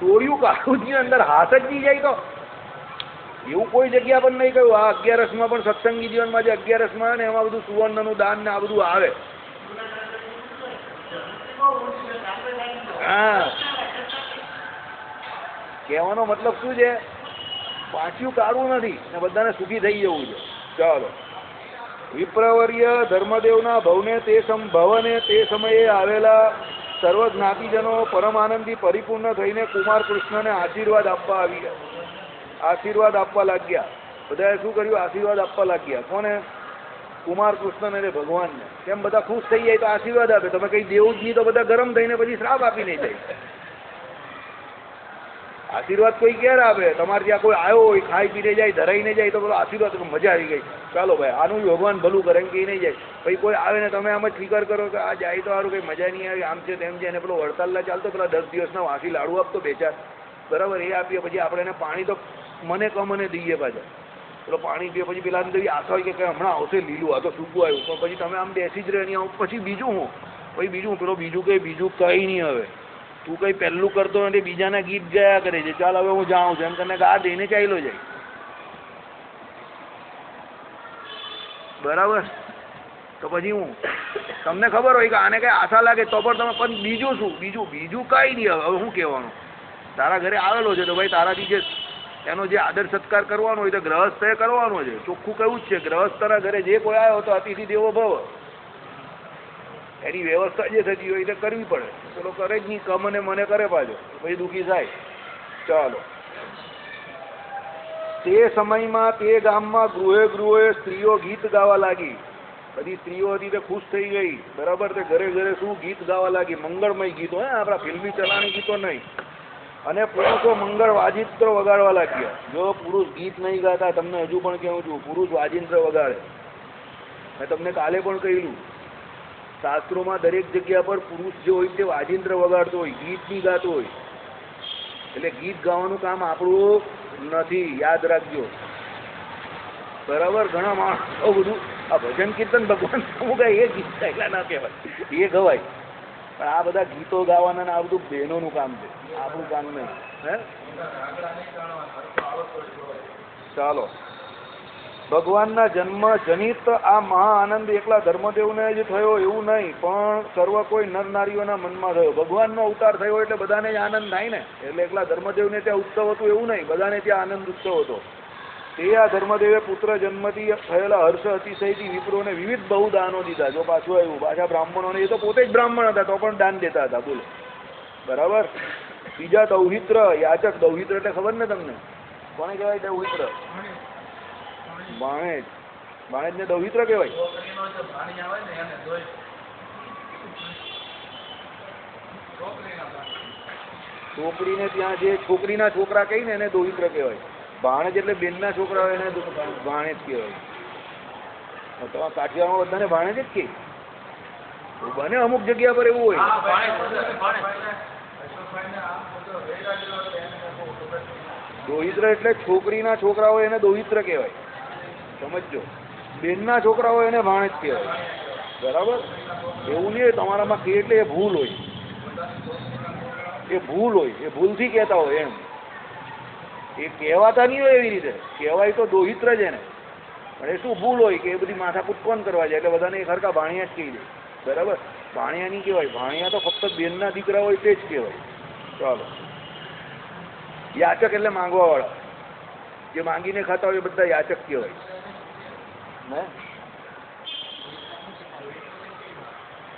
[SPEAKER 1] ચોર્યું કાઢું અંદર હાથ જ નહીં જાય તો એવું કોઈ જગ્યા પર નહીં કહ્યું. આ 11માં પણ સત્સંગી જીવનમાં જે 11માં ને એમાં બધું સુવર્ણનું દાન ને આ બધું આવે. હા, કહેવાનો મતલબ શું છે? પાછું કાઢવું નથી ને બધાને સુખી થઈ જવું છે. ચાલો, વિપ્રવર્ય ધર્મદેવના ભવને તે સમયે આવેલા સર્વ જ્ઞાતિજનો પરમાનંદથી પરિપૂર્ણ થઈને કુમાર કૃષ્ણને આશીર્વાદ આપવા લાગ્યા. બધાએ શું કર્યું? આશીર્વાદ આપવા લાગ્યા. કોને? કુમાર કૃષ્ણને એટલે ભગવાનને. કેમ બધા ખુશ થઈ જાય તો આશીર્વાદ આપે. તમે કંઈ દેવું જ નહીં તો બધા ગરમ થઈને પછી શ્રાપ આપી નહીં જાય. આશીર્વાદ કોઈ ક્યારે આપે? તમારે ત્યાં કોઈ આવ્યો હોય, ખાઈ પીને જાય, ધરાઈને જાય તો પેલો આશીર્વાદ મજા આવી ગઈ, ચાલો ભાઈ આનું ભગવાન ભલું કરે એમ કે નહીં જાય. પછી કોઈ આવે ને તમે આમ જ ફિકર કરો કે આ જાય તો સારું, કંઈ મજા નહીં આવી, આમ છે તેમ છે. અને પેલો વડતાલના ચાલતો પેલા 10 દિવસના વાસી લાડુ આપતો 2-4, બરાબર, એ આપીએ. પછી આપણે એને પાણી તો મને દઈએ પાછા. પેલો પાણી પીએ પછી પેલા અંદર આશા હોય કે હમણાં આવશે લીલું, આ તો સૂકું આવ્યું. પણ પછી તમે આમ બેસી જ રહે નહીં. પછી બીજું કંઈ નહીં. હવે તું કંઈ પહેલું કરતો નથી, બીજાના ગીત ગયા કરે છે. ચાલ હવે હું જાઉં છું એમ કરીને આ દઈને ચાલ્યો જાય, બરાબર. તો પછી હું તમને ખબર હોય કે આને કઈ આશા લાગે તો પણ બીજું શું? બીજું કઈ નહીં. હવે શું કહેવાનું? તારા ઘરે આવેલો છે તો ભાઈ તારાથી જે એનો જે આદર સત્કાર કરવાનો હોય તો ગ્રહસ્થે કરવાનો છે. ચોખ્ખું કહ્યું જ છે, ગ્રહસ્થના ઘરે જે કોઈ આવ્યો તો અતિથિ દેવો ભવ. એની વ્યવસ્થા જે થતી હોય તે કરવી પડે. પેલો કરે જ નહીં, મને કરે પાછો, પછી દુઃખી થાય. ચાલો, તે સમયમાં તે ગામમાં ગૃહે સ્ત્રીઓ ગીત ગાવા લાગી. બધી સ્ત્રીઓ હતી તે ખુશ થઈ ગઈ, બરાબર. તે ઘરે શું ગીત ગાવા લાગી? મંગળમય ગીતો, આપણા ફિલ્મી ચલાણી ગીતો નહીં. અને પુરુષો મંગળ વાજિંત્ર વગાડવા લાગ્યા. જો પુરુષ ગીત નહીં ગાતા, તમને હજુ પણ કહું છું, પુરુષ વાજિંત્ર વગાડે. મેં તમને કાલે પણ કહેલું, શાસ્ત્રોમાં દરેક જગ્યા પર પુરુષ જે હોય તે વાજિંત્ર વગાડતો હોય, ગીત નહીં ગાતો હોય. એટલે ગીત ગાવાનું કામ આપણું નથી, યાદ રાખજો, બરાબર. ઘણા માણસો બધું આ ભજન કીર્તન ભગવાન શું ગાય એ ગીત ગાયેલા ના કહેવાય, એ ગવાય. પણ આ બધા ગીતો ગાવાના ને આ બધું બહેનોનું કામ છે, આપણું કામ નહીં. હે, ચાલો. ભગવાનના જન્મ જનિત આ મહા આનંદ એકલા ધર્મદેવને જ થયો એવું નહીં, પણ સર્વ કોઈ નર નારીઓના મનમાં થયો. ભગવાનનો અવતાર થયો એટલે બધાને જ આનંદ થાય ને. એટલે એકલા ધર્મદેવને ત્યાં ઉત્સવ હતું એવું નહીં, બધાને ત્યાં આનંદ ઉત્સવ હતો. તે આ ધર્મદેવે પુત્ર જન્મથી થયેલા હર્ષ અતિશયથી વિપ્રોને વિવિધ બહુ દાનો દીધા. જો પાછું આવ્યું, પાછા બ્રાહ્મણોને, એ તો પોતે જ બ્રાહ્મણ હતા તો પણ દાન દેતા હતા, બોલો, બરાબર. બીજા દૌહિત્ર યાચક. દૌહિત્ર એટલે ખબર ને તમને કોને કહેવાય? દૌહિત્ર, ભાણેજ ને દૌહિત્ર કહેવાય. છોકરીને ત્યાં જે છોકરીના છોકરા કહી ને એને દૌહિત્ર કહેવાય. ભાણેજ એટલે બેનના છોકરા હોય એને ભાણેજ કહેવાય. તમારા કાઠિયાવાડમાં બધાને ભાણેજ જ કે બને, અમુક જગ્યા પર એવું હોય. દોહિત્ર એટલે છોકરીના છોકરા હોય એને દોહિત્ર કહેવાય, સમજો. બેનના છોકરા હોય એને ભાણેજ કહેવાય, બરાબર. એવું નહીં તમારામાં કે એટલે એ ભૂલ હોય, એ ભૂલ હોય, એ ભૂલથી કહેતા હોય એમ. એ કહેવાતા નહીં હોય એવી રીતે, કહેવાય તો દોહિત્ર જ એને. પણ એ શું ભૂલ હોય કે એ બધી માથાકૂટ કોણ કરવા જાય, એટલે બધાને એક હરખા ભાણિયા જ કહી દે, બરાબર. ભાણિયા નહીં કહેવાય, ભાણિયા તો ફક્ત બેનના દીકરા હોય તે જ કહેવાય. ચાલો. યાચક એટલે માંગવાવાળા, જે માંગીને ખાતા હોય એ બધા યાચક કહેવાય ને.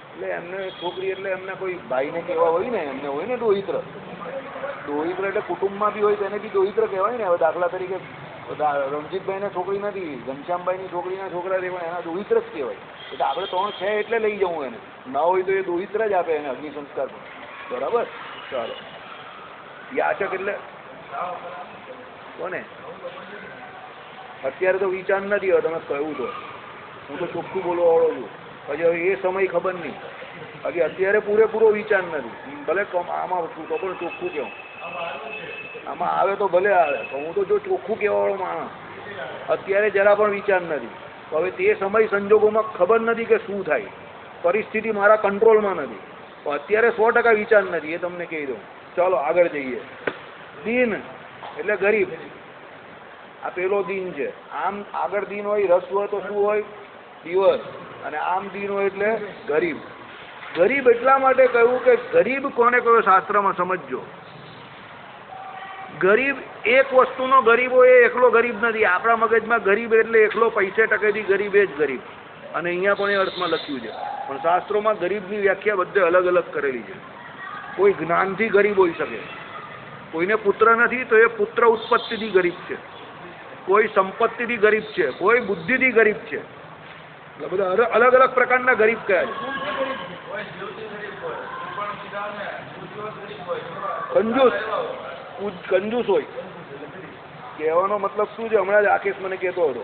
[SPEAKER 1] એટલે એમને છોકરી એટલે એમને કોઈ ભાઈને કહેવા હોય ને, એમને હોય ને દોહિત્ર. દોહિત્ર એટલે કુટુંબમાં બી હોય તેને બી દોહિત્ર કહેવાય ને. હવે દાખલા તરીકે રણજીતભાઈને છોકરી નથી, ઘનશ્યામભાઈની છોકરીના છોકરા છે, પણ એના દોહિત્ર જ કહેવાય. એટલે આપણે 3 છે એટલે લઈ જવું એને, ના હોય તો એ દોહિત્ર જ આપે એને અગ્નિ સંસ્કાર પર, બરાબર. ચાલો. યાચક એટલે કોને અત્યારે તો વિચાર નથી. હવે તમે કહ્યું તો હું તો ચોખ્ખું બોલવા વાળો છું. પછી હવે એ સમય ખબર નહીં, બાકી અત્યારે પૂરેપૂરો વિચાર નથી. ભલે આમાં તો પણ ચોખ્ખું કહું, આમાં આવે તો ભલે આવે, પણ હું તો જો ચોખ્ખું કહેવાવાળો માણસ. અત્યારે જરા પણ વિચાર નથી. હવે તે સમય સંજોગોમાં ખબર નથી કે શું થાય, પરિસ્થિતિ મારા કંટ્રોલમાં નથી. પણ અત્યારે 100% વિચાર નથી, એ તમને કહી દઉં. ચાલો આગળ જઈએ. દીન એટલે ગરીબ. આ પેલો દીન છે. આમ આગળ દીન હોય, રસ હોય તો શું હોય? દિવસ. અને આમ દીન હોય એટલે ગરીબ. ગરીબ એટલા માટે કહ્યું કે ગરીબ કોને કહ્યું શાસ્ત્રમાં સમજજો. ગરીબ એક વસ્તુનો ગરીબ હોય એ એકલો ગરીબ નથી. આપણા મગજમાં ગરીબ એટલે એકલો પૈસે ટકેથી ગરીબ એ જ ગરીબ, અને અહીંયા પણ એ અર્થમાં લખ્યું છે. પણ શાસ્ત્રોમાં ગરીબની વ્યાખ્યા બધે અલગ અલગ કરેલી છે. કોઈ જ્ઞાનથી ગરીબ હોઈ શકે, કોઈને પુત્ર નથી તો એ પુત્ર ઉત્પત્તિથી ગરીબ છે, કોઈ સંપત્તિથી ગરીબ છે, કોઈ બુદ્ધિથી ગરીબ છે. બધા અલગ અલગ પ્રકારના ગરીબ કયા છે. કંજૂસ હોય. કહેવાનો મતલબ શું છે? હમણાં જ આકેશ મને કહેતો હતો,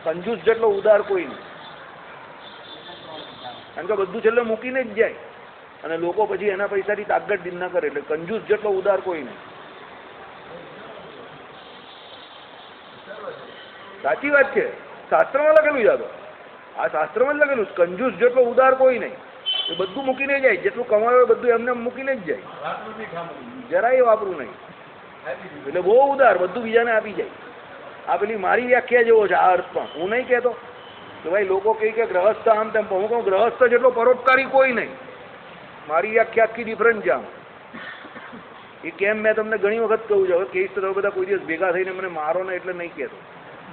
[SPEAKER 1] કંજૂસ જેટલો ઉદાર કોઈ નહીં. કારણ કે બધું છેલ્લે મૂકીને જ જાય, અને લોકો પછી એના પૈસાથી તાકત દિન ના કરે. એટલે કંજૂસ જેટલો ઉદાર કોઈ નહીં. સાચી વાત છે, શાસ્ત્રમાં લખેલું છે. આ શાસ્ત્રમાં જ લખેલું, કંજૂસ જેટલો ઉદાર કોઈ નહીં. એ બધું મૂકીને જાય, જેટલું કમાયો બધું એમને મૂકીને જ જાય, જરાય વાપરું નહીં. એટલે બહુ ઉદાર, બધું બીજાને આપી જાય. આ પેલી મારી વ્યાખ્યા જેવો છે આ અર્થમાં. હું નહીં કહેતો કે ભાઈ લોકો કહે કે ગ્રહસ્થ આમ તેમ, હું કહું ગ્રહસ્થ જેટલો પરોપકારી કોઈ નહીં. મારી વ્યાખ્યા આખી ડિફરન્ટ છે આમ. એ કેમ મેં તમને ઘણી વખત કહું છું. હવે કહીશ તો બધા કોઈ દિવસ ભેગા થઈને મને મારો ને એટલે નહીં કહેતો.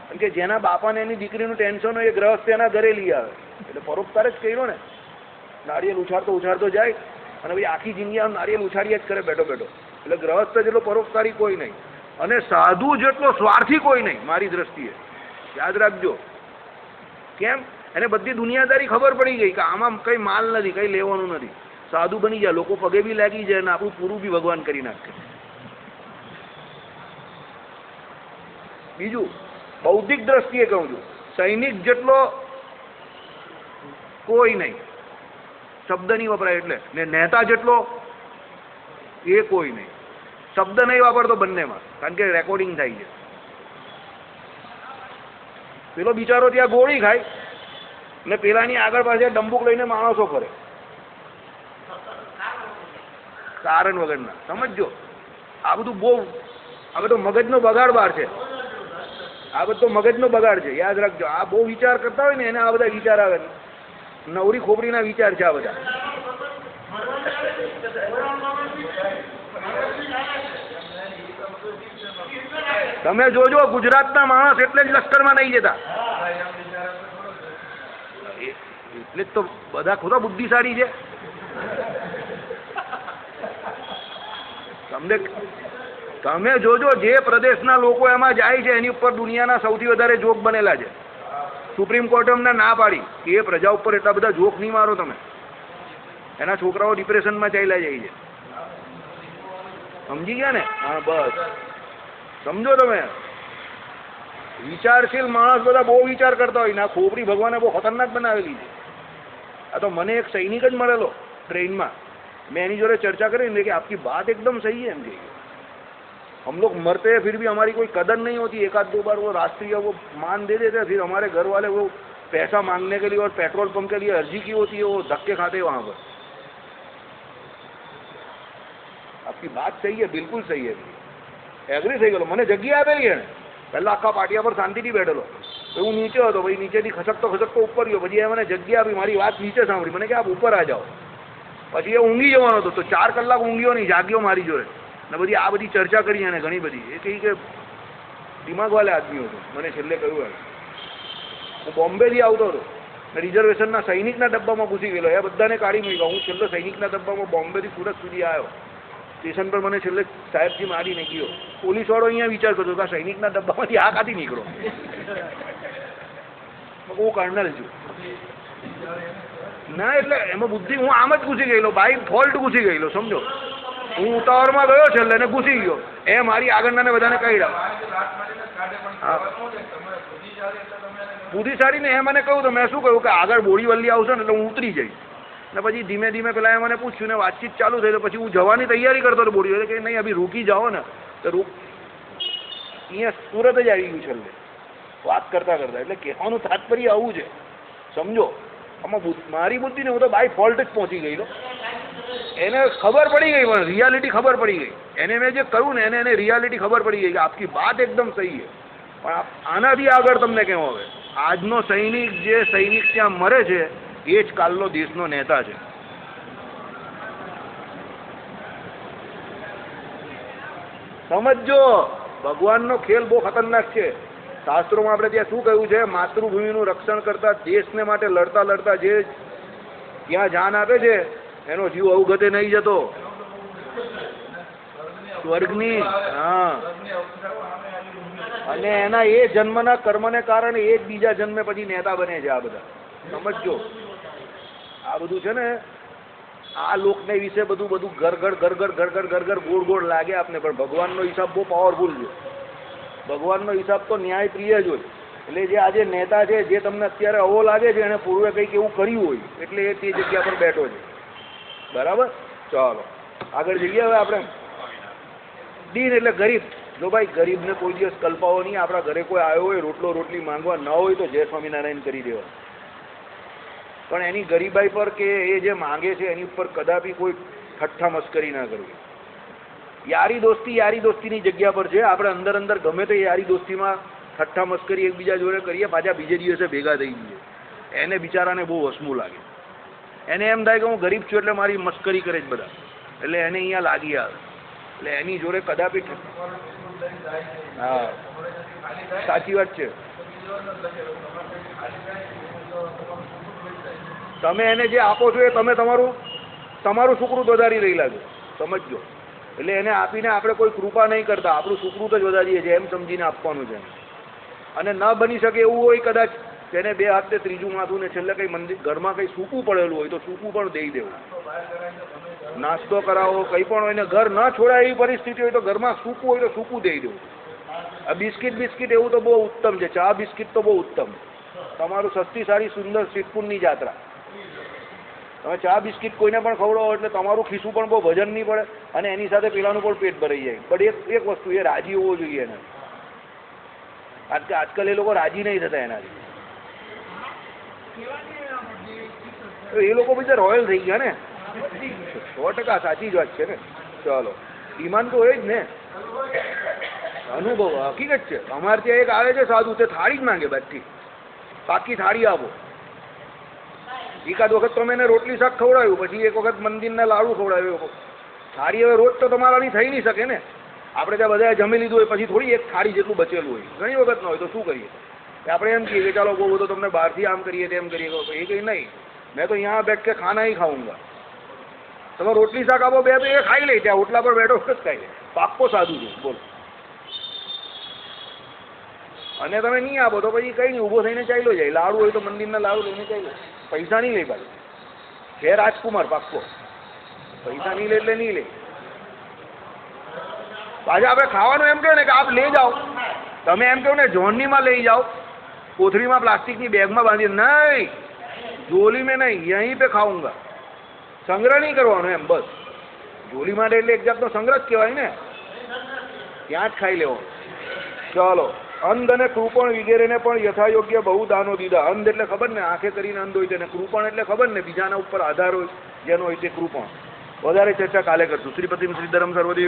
[SPEAKER 1] કારણ કે જેના બાપાને એની દીકરીનું ટેન્શન હોય એ ગ્રહસ્થ એના ઘરે લઈ આવે, એટલે પરોપકાર જ કર્યો ને. નારિયેલ ઉછાળતો જાય, અને ભાઈ આખી જિંદગી આમ નારિયેલ ઉછાળ્યા જ કરે બેઠો બેઠો. એટલે ગ્રહસ્થ જેટલો પરોપકારી કોઈ નહીં, અને સાધુ જેટલો સ્વાર્થી કોઈ નહીં મારી દ્રષ્ટિએ. યાદ રાખજો. કેમ? એને બધી દુનિયાદારી ખબર પડી ગઈ કે આમાં કંઈ માલ નથી, કંઈ લેવાનું નથી. સાધુ બની જાય, લોકો પગે બી લાગી જાય, અને આપણું પૂરું બી ભગવાન કરી નાખે. બીજું બૌદ્ધિક દ્રષ્ટિએ કહું છું, સૈનિક જેટલો કોઈ નહીં. શબ્દ નહીં વપરાય એટલે. ને નેતા જેટલો એ કોઈ નહીં. શબ્દ નહીં વાપરતો બંનેમાં, કારણ કે રેકોર્ડિંગ થાય છે. પેલો બિચારો ત્યાં ગોળી ખાય ને પેલાની આગળ પાસે ડંબુક લઈને માણસો ફરે કારણ વગરના. સમજો, આ બધું બહુ, આ બધો મગજનો બગાડ બહાર છે. આ બધો મગજનો બગાડ છે, યાદ રાખજો. આ બહુ વિચાર કરતા હોય ને એને આ બધા વિચાર આવે. નવરી ખોપરીના વિચાર છે આ બધા. તમે જોજો, ગુજરાતના માણસ એટલે જ લશ્કરમાં નહીં જતા. એટલે જ તો બધા ખોટા બુદ્ધિશાળી છે. તમે જોજો, જે પ્રદેશના લોકો એમાં જાય છે એની ઉપર દુનિયાના સૌથી વધારે જોક બનેલા છે. સુપ્રીમ કોર્ટે અમને ના પાડી કે એ પ્રજા ઉપર એટલા બધા જોક નહીં મારો તમે. એના છોકરાઓ ડિપ્રેશનમાં ચાલ્યા જાય છે. સમજી ગયા ને? હા, બસ સમજો તમે. વિચારશીલ માણસ બધા બહુ વિચાર કરતા હોય ને આ ખોપરી ભગવાને બહુ ખતરનાક બનાવેલી છે. આ તો મને એક સૈનિક જ મળેલો ટ્રેનમાં. મેં એની જોડે ચર્ચા કરી ને કે આપકી બાત એકદમ સહી છે એમ કે हम लोग मरते हैं फिर भी हमारी कोई कदर नहीं होती। एक आध दो बार वो राष्ट्रीय वो मान दे देते हैं, फिर हमारे घर वाले वो पैसा मांगने के लिए और पेट्रोल पंप के लिए अर्जी की होती है, वो धक्के खाते हैं वहाँ पर। आपकी बात सही है, बिल्कुल सही है, एग्री થઈ ગયેલો। મને જગ્યા આપેલી એને પહેલાં આખા પાટિયા પર શાંતિથી બેઠેલો, તો હું નીચે હતો, ભાઈ નીચેથી ખસકતો ખસકતો ઉપર ગયો, પછી એ મને જગ્યા આપી, મારી વાત નીચે સાંભળી, મને કે આપ ઉપર આ જાઓ। પછી એ ઊંઘી જવાનો હતો, તો 4 કલાક ઊંઘ્યો નહીં, જાગ્યો મારી જોડે ને બધી આ બધી ચર્ચા કરી એને ઘણી બધી। એ કહી કે દિમાગવાળે આદમી હતો, મને છેલ્લે કહ્યું એમ। હું બોમ્બેથી આવતો હતો ને રિઝર્વેશનના સૈનિકના ડબ્બામાં ઘૂસી ગયેલો, એ બધાને કાઢી મૂક્યા, હું છેલ્લો સૈનિકના ડબ્બામાં બોમ્બેથી સુરત સુધી આવ્યો। સ્ટેશન પર મને છેલ્લે સાહેબજી મારીને ગયો, પોલીસવાળો અહીંયા વિચાર કરતો કે સૈનિકના ડબ્બામાંથી આ કાથી નીકળો। હું કર્નલ છું ના, એટલે એમાં બુદ્ધિ હું આમ જ ઘૂસી ગયેલો, બાય ફોલ્ટ ઘૂસી ગયેલો, સમજો। હું ઉતાવળમાં ગયો છેલ્લે ને ઘૂસી ગયો, એ મારી આગળના ને બધાને કહી રહ્યા। હા બુદ્ધિશાળીને એ મને કહ્યું, તો મેં શું કહ્યું કે આગળ બોરીવલી આવશે ને એટલે હું ઉતરી જઈશ ને પછી ધીમે ધીમે પેલા એ મને પૂછ્યું ને વાતચીત ચાલુ થઈ, તો પછી હું જવાની તૈયારી કરતો હતો બોરીવલી, કે નહીં અભી રૂકી જાઓ ને, તો અહીંયા સુરત જ આવી ગયું છેલ્લે વાત કરતા કરતા। એટલે કહેવાનું તાત્પર્ય આવું છે, સમજો। આમાં મારી બુદ્ધિ ને હું તો બાય ફોલ્ટ જ પહોંચી ગયેલો, એને ખબર પડી ગઈ, પણ રિયાલિટી ખબર પડી ગઈ એને। મેં જે કહ્યું ને એને રિયાલિટી ખબર પડી ગઈ કે આપકી બાત એકદમ સહી है, પણ આનાથી આગળ તમને કેમ હવે આજનો સૈનિક જે સૈનિક ત્યાં મરે છે એ જ કાલનો દેશનો નેતા છે। સમજો, ભગવાનનો ખેલ બહુ ખતરનાક છે। શાસ્ત્રોમાં આપણે ત્યાં શું કહ્યું છે, માતૃભૂમિનું રક્ષણ કરતા, દેશને માટે લડતા લડતા જે ત્યાં જાન આપે છે એનો જીવ અવગતે નહીં જતો, સ્વર્ગની। હા, અને એના એ જન્મના કર્મને કારણે એ જ બીજા જન્મે પછી નેતા બને છે। આ બધા સમજો, આ બધું છે ને આ લોકને વિશે બધું ગરગડ ગરગડ ગરગડ ગરગડ ગોળ ગોળ લાગે આપને, પણ ભગવાનનો હિસાબ બહુ પાવરફુલ છે। ભગવાનનો હિસાબ તો ન્યાય પ્રિય જ હોય। એટલે જે આજે નેતા છે, જે તમને અત્યારે અવો લાગે છે, એને પૂર્વે કંઈક એવું કર્યું હોય એટલે એ તે જગ્યા પર બેઠો છે, બરાબર। ચાલો આગળ જઈએ હવે આપણે। દીન એટલે ગરીબ। જો ભાઈ ગરીબને કોઈ દિવસ કલ્પાવો નહીં। આપણા ઘરે કોઈ આવ્યો હોય રોટલો રોટલી માંગવા ન હોય તો જય સ્વામિનારાયણ કરી દેવા, પણ એની ગરીબાઈ પર કે એ જે માંગે છે એની ઉપર કદાપી કોઈ ઠઠ્ઠા મસ્કરી ના કરવી। યારી દોસ્તીની જગ્યા પર છે। આપણે અંદર અંદર ગમે તે યારી દોસ્તીમાં ઠઠ્ઠા મસ્કરી એકબીજા જોડે કરીએ, પાછા બીજે દિવસે ભેગા થઈ જઈએ, એને બિચારાને બહુ હસમું લાગે। એને એમ થાય કે હું ગરીબ છું એટલે મારી મસ્કરી કરે જ બધા, એટલે એને અહીંયા લાગી આવે, એટલે એની જોડે કદાપી હા સાચી વાત છે। તમે એને જે આપો છો એ તમે તમારું સુકૃત વધારી રહેલા છો, સમજો। એટલે એને આપીને આપણે કોઈ કૃપા નહીં કરતા, આપણું સુકૃત જ વધારીએ છીએ એમ સમજીને આપવાનું છે। અને ન બની શકે એવું હોય કદાચ તેને 2 હાથે ત્રીજું માથું ને છેલ્લે કંઈ મંદિર ઘરમાં કંઈ સૂકું પડેલું હોય તો સૂકું પણ દઈ દેવું, નાસ્તો કરાવો, કંઈ પણ હોય ને ઘર ન છોડાય એવી પરિસ્થિતિ હોય તો ઘરમાં સૂકું હોય તો સૂકું દઈ દેવું। આ બિસ્કિટ એવું તો બહુ ઉત્તમ છે, ચા બિસ્કિટ તો બહુ ઉત્તમ। તમારું સસ્તી સારી સુંદર સ્ટ્રીટફૂડની જાત્રા, તમે ચા બિસ્કિટ કોઈને પણ ખવડાવો એટલે તમારું ખિસ્સું પણ બહુ વજન નહીં પડે અને એની સાથે પેલાનું પણ પેટ ભરાઈ જાય। પણ એક વસ્તુ એ રાજી હોવો જોઈએ એને। આજકાલ એ લોકો રાજી નહીં થતા એનાથી, એ લોકો બધા રોયલ થઈ ગયા ને। 100% સાચી જ વાત છે ને। ચાલો ડિમાન્ડ તો હોય જ ને, અનુભવ હકીકત છે। અમારે ત્યાં એક આવે છે સાધુ, તે થાળી જ માંગે, બાકી પાકી થાળી આપો। એકાદ વખત તો મેં એને રોટલી શાક ખવડાવ્યું, પછી એક વખત મંદિરના લાડુ ખવડાવ્યું। થાળી હવે રોજ તો તમારાથી થઈ નહીં શકે ને। આપણે ત્યાં બધાએ જમી લીધું હોય પછી થોડી એક થાળી જેટલું બચેલું હોય, ઘણી વખત ન હોય તો શું કરીએ? આપણે એમ કહીએ કે ચાલો બહુ બધો તમને બહારથી આમ કરીએ તેમ કરીએ, એ કંઈ નહીં, મેં તો यहाँ बैठ के खाना ही खाऊंगा। તમે રોટલી શાક આપો 2 તો એ ખાઈ લે, ત્યાં ઓટલા પર બેઠો જ ખાઈ લે, પાક્કો સાધુ છે બોલ। અને તમે નહીં આપો તો પછી કંઈ નહીં, ઊભો થઈને ચાલ્યો જાય। લાડુ હોય તો મંદિરના લાડુ લઈને ચાલ્યો, પૈસા નહીં લે પાછું, છે રાજકુમાર પાક્કો, પૈસા નહીં લે એટલે નહીં લે। પાછા આપણે ખાવાનું એમ કહે ને કે આપ લઈ જાઓ, તમે એમ કહો ને જોનનીમાં લઈ જાઓ, કોથળીમાં પ્લાસ્ટિકની બેગમાં બાંધી, નહીં झोली में नहीं, यहीं पे खाऊंगा। संग्रह नहीं करवानो एम, बस झोली में એટલે એક જાતનો સંગ્રહ જ કહેવાય ને। ત્યાં જ ખાઈ લેવો. ચાલો. અંધ અને કૃપણ વગેરેને પણ યથાયોગ્ય બહુ દાનો દીધા. અંધ એટલે ખબર ને, આંખે કરીને અંધ હોય તેને. કૃપણ એટલે ખબર ને, બીજાના ઉપર આધાર હોય જેનો હોય તે કૃપણ. વધારે ચર્ચા કાલે કરશું. શ્રીપતિ શ્રીધરમ સર્વદેવ